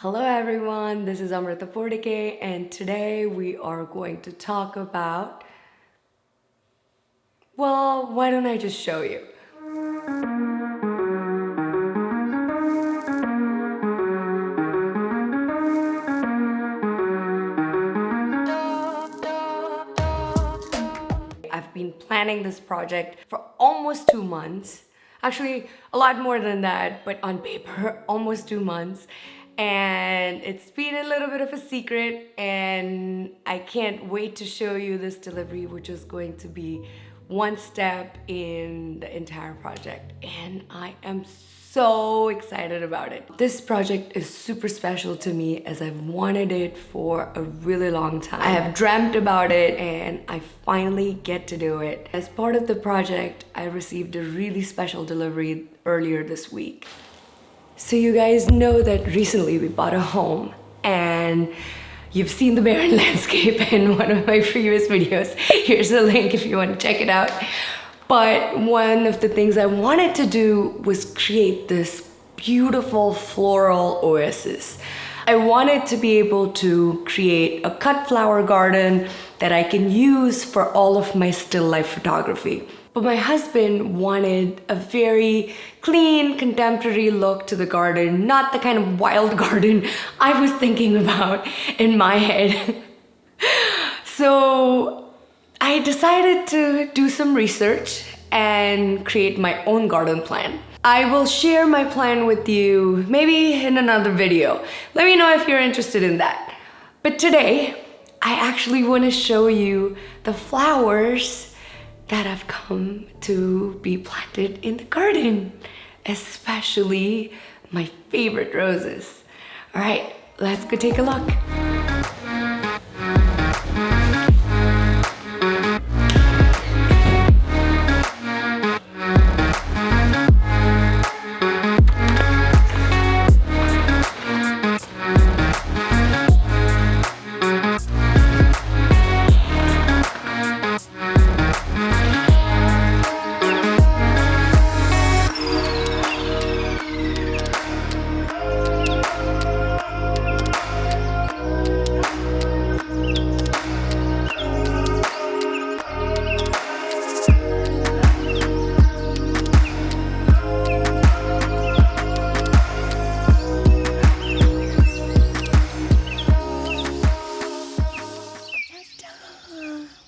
Hello everyone, this is Amrita Bhortake, and today we are going to talk about, well, why don't I just show you? I've been planning this project for almost 2 months. Actually, a lot more than that, but on paper, almost 2 months. And it's been a little bit of a secret, and I can't wait to show you this delivery, which is going to be one step in the entire project. And I am so excited about it. This project is super special to me as I've wanted it for a really long time. I have dreamt about it and I finally get to do it. As part of the project, I received a really special delivery earlier this week. So you guys know that recently we bought a home and you've seen the barren landscape in one of my previous videos. Here's the link if you want to check it out. But one of the things I wanted to do was create this beautiful floral oasis. I wanted to be able to create a cut flower garden that I can use for all of my still life photography. But my husband wanted a very clean, contemporary look to the garden, not the kind of wild garden I was thinking about in my head. So I decided to do some research and create my own garden plan. I will share my plan with you maybe in another video. Let me know if you're interested in that. But today, I actually want to show you the flowers that have come to be planted in the garden, especially my favorite roses. All right, let's go take a look.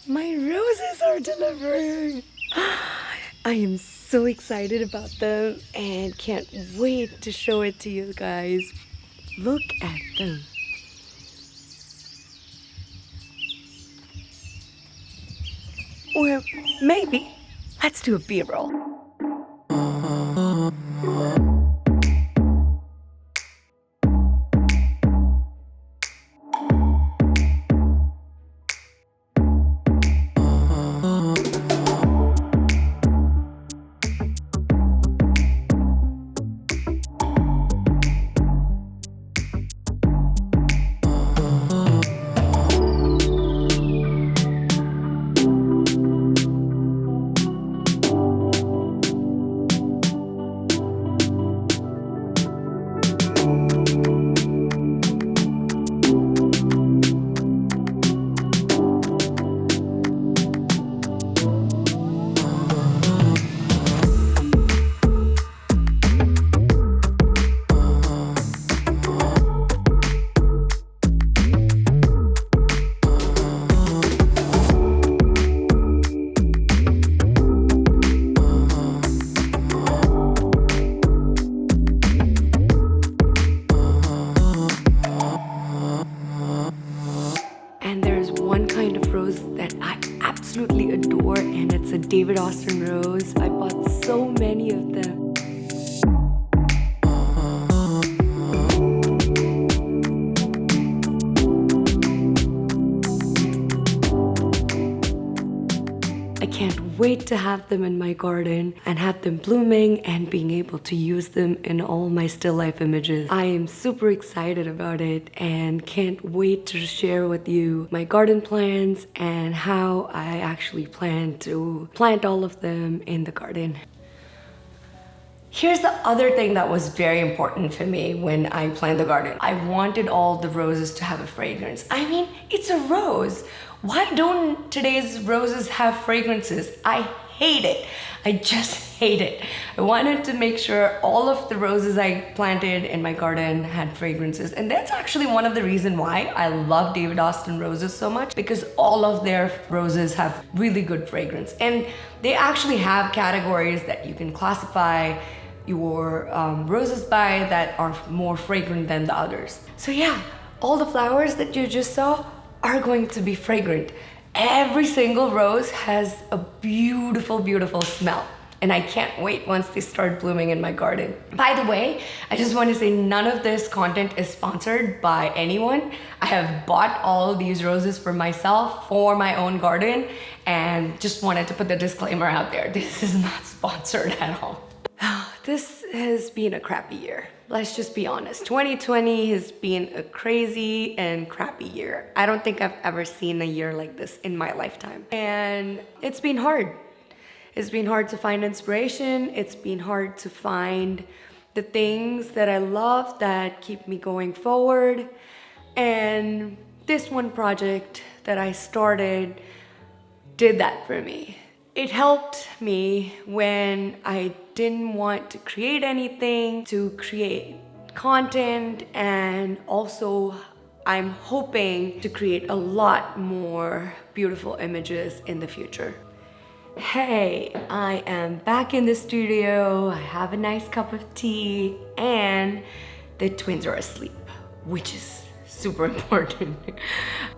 My roses are delivered. I am so excited about them and can't wait to show it to you guys. Look at them. Or maybe let's do a B-roll. One kind of rose that I absolutely adore, and it's a David Austin rose. I bought so many of them. I can't wait to have them in my garden and have them blooming and being able to use them in all my still life images. I am super excited about it and can't wait to share with you my garden plans and how I actually plan to plant all of them in the garden. Here's the other thing that was very important for me when I planned the garden. I wanted all the roses to have a fragrance. I mean, it's a rose. Why don't today's roses have fragrances? I hate it. I just hate it. I wanted to make sure all of the roses I planted in my garden had fragrances. And that's actually one of the reasons why I love David Austin roses so much, because all of their roses have really good fragrance. And they actually have categories that you can classify your roses by that are more fragrant than the others. So yeah, all the flowers that you just saw are going to be fragrant. Every single rose has a beautiful, beautiful smell. And I can't wait once they start blooming in my garden. By the way, I just want to say none of this content is sponsored by anyone. I have bought all these roses for myself, for my own garden, and just wanted to put the disclaimer out there. This is not sponsored at all. This has been a crappy year. Let's just be honest. 2020 has been a crazy and crappy year. I don't think I've ever seen a year like this in my lifetime. And it's been hard. It's been hard to find inspiration. It's been hard to find the things that I love that keep me going forward. And this one project that I started did that for me. It helped me when I didn't want to create anything, to create content, and also I'm hoping to create a lot more beautiful images in the future. Hey, I am back in the studio. I have a nice cup of tea and the twins are asleep, which is super important.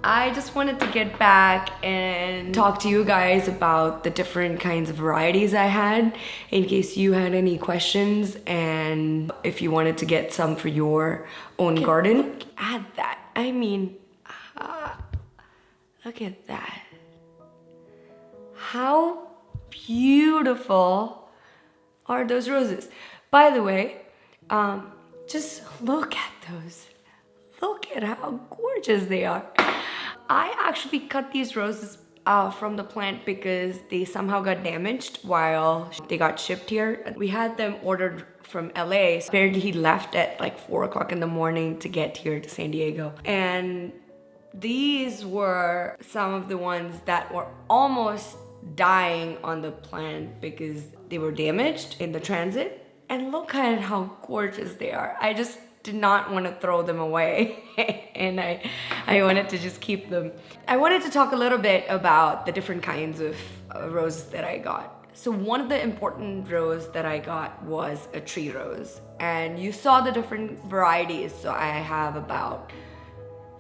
I just wanted to get back and talk to you guys about the different kinds of varieties I had in case you had any questions and if you wanted to get some for your own garden. Look at that. I mean, look at that. How beautiful are those roses? By the way, just look at those. Look at how gorgeous they are. I actually cut these roses from the plant because they somehow got damaged while they got shipped here. We had them ordered from LA. So apparently he left at like 4 o'clock in the morning to get here to San Diego. And these were some of the ones that were almost dying on the plant because they were damaged in the transit. And look at how gorgeous they are. I just did not want to throw them away and I wanted to just keep them. I wanted to talk a little bit about the different kinds of roses that I got. So one of the important rose that I got was a tree rose, and you saw the different varieties. So I have about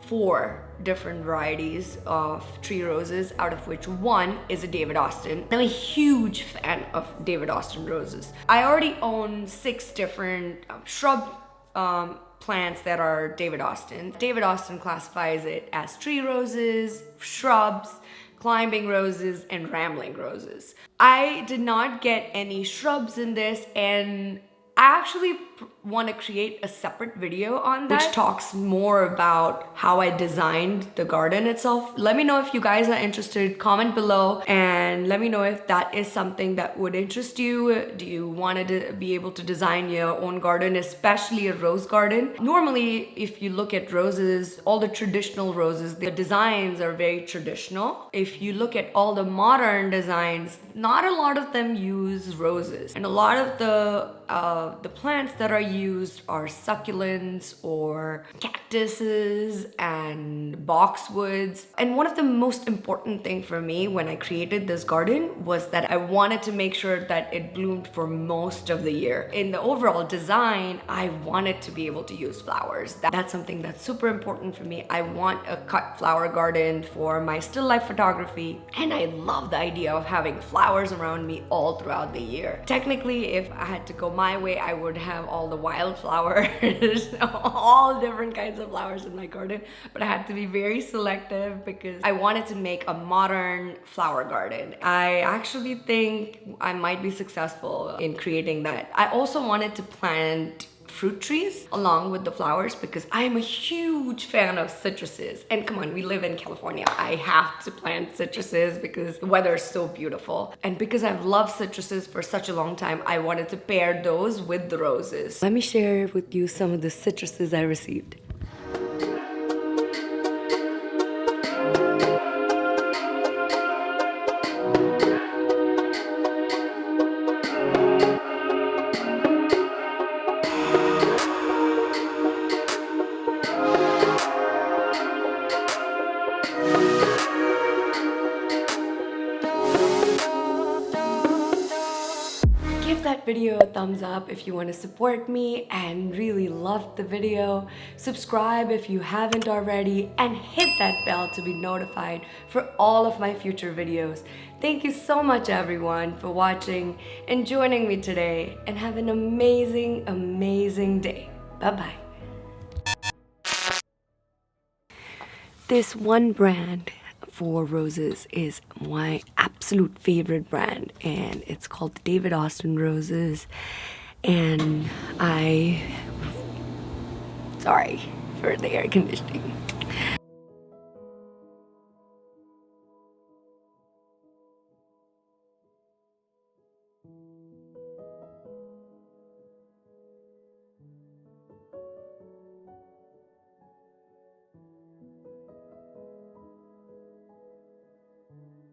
4 different varieties of tree roses, out of which one is a David Austin. I'm a huge fan of David Austin roses. I already own 6 different shrub plants that are David Austin. David Austin classifies it as tree roses, shrubs, climbing roses, and rambling roses. I did not get any shrubs in this, and I actually want to create a separate video on that, which talks more about how I designed the garden itself. Let me know if you guys are interested. Comment below and let me know if that is something that would interest you. Do you want to be able to design your own garden, especially a rose garden? Normally, if you look at roses, all the traditional roses, the designs are very traditional. If you look at all the modern designs, not a lot of them use roses, and a lot of the plants that are used are succulents or cactuses and boxwoods. And one of the most important thing for me when I created this garden was that I wanted to make sure that it bloomed for most of the year. In the overall design, I wanted to be able to use flowers. That's something that's super important for me. I want a cut flower garden for my still life photography, and I love the idea of having flowers around me all throughout the year. Technically, if I had to go my way, I would have all the wildflowers, all different kinds of flowers in my garden, but I had to be very selective because I wanted to make a modern flower garden. I actually think I might be successful in creating that. I also wanted to plant fruit trees along with the flowers because I am a huge fan of citruses. And come on, we live in California. I have to plant citruses because the weather is so beautiful. And because I've loved citruses for such a long time, I wanted to pair those with the roses. Let me share with you some of the citruses I received. Give that video a thumbs up if you want to support me and really loved the video. Subscribe if you haven't already and hit that bell to be notified for all of my future videos. Thank you so much everyone for watching and joining me today, and have an amazing, amazing day. Bye-bye. This one brand for roses is my absolute favorite brand, and it's called David Austin Roses. And sorry for the air conditioning.